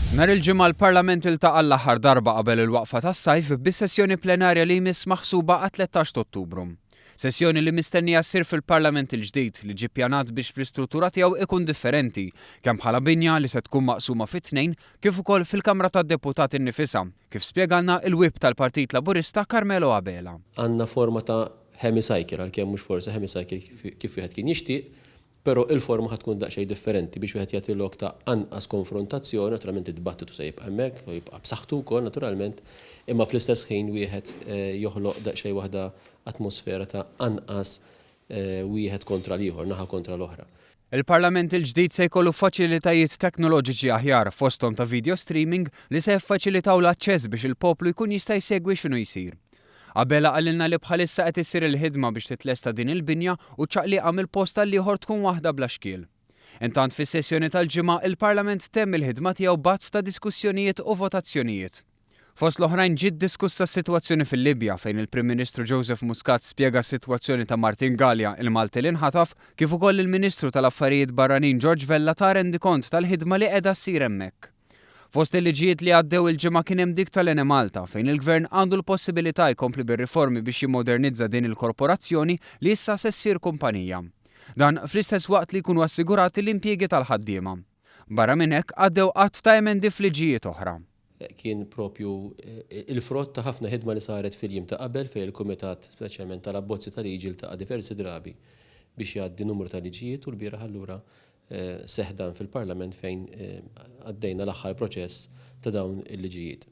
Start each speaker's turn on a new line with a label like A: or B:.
A: Nhar il-ġimgħa l-Parlament iltaqa' l-aħħar darba qabel il-waqfa tas-sajf bis-sessjoni plenarja li jmiss maħsuba għat-13 Ottubru. Sessjoni li mistennija ssir fil-Parlament il-ġdid li ġie ppjanat biex fl-istruttura tiegħu ikun differenti, kemm bħala binja li se tkun maqsuma fit-tnejn kif ukoll fil-Kamra tad-Deputati nnifisha, kif spjegalna il-Whip tal-Partit Laburista Carmelo Abela.
B: Għandna forma ta' hemicycle għalkemm mhux forsi hemicycle kif wieħed kien jixtieq, però il-forma ħad tkun daqsxejn differenti biex wieħed jagħti lok ta' anqas konfrontazzjoni, naturalment id-dibattitu se jibqa' hemmhekk, u jibqa' b'saħħtu wkoll naturalment, imma fl-istess ħin wieħed joħloq daqsxejn waħda atmosfera ta' anqas wieħed kontra l-ieħor, naħa kontra l-oħra.
A: Il-Parlament il-ġdid se jkollu faċilitajiet teknoloġiċi aħjar fosthom ta' video streaming li se jiffaċilitaw l-aċċess biex il-poplu jkun jista' jsegwi x'inhu jsir. Abela qalilna li bħalissa qed issir il-ħidma biex titlesta din il-binja u ċaqliqa mill-posta li ieħor tkun waħda bla xkiel. Intant fis-sessjoni tal-ġimgħa il-Parlament temm il-ħidma tiegħu bazz ta' diskussjonijiet u votazzjonijiet. Fost l-oħrajn ġiet diskussa s-sitwazzjoni fil-Libja fejn il-Prim Ministru Joseph Muscat spjega s-sitwazzjoni ta' Martin Galea il-Malti li nħataf kif ukoll il-Ministru tal-Affarijiet Barranin George Vella ta' rendikont tal-ħidma li qiegħda ssir hemmhekk. Fost il-liġijiet li għaddew il-ġimgħa kien hemm dik tal-Ene Malta fejn il-Gvern għandu l-possibilità jkompli bir-riformi biex jimmodernizza din il-korporazzjoni li issa se ssir kumpanija. Dan fl-istess waqt li jkunu assigurati l-impjiegi tal-ħaddiema. Barra minn hekk għaddew qatt ta' emendi f'liġijiet oħra.
B: Kien propju il-frott ta' ħafna ħidma li saret fil-jiem ta' qabel fejn il-Kumitat speċjalment tal-abbozzi tal-liġi ltaqa' diversi drabi biex jgħaddi numru ta' liġijiet u l-bieraħ allura seħdan fil-Parlament fejn għaddejna l-aħħar proċess ta' dawn il-liġijiet.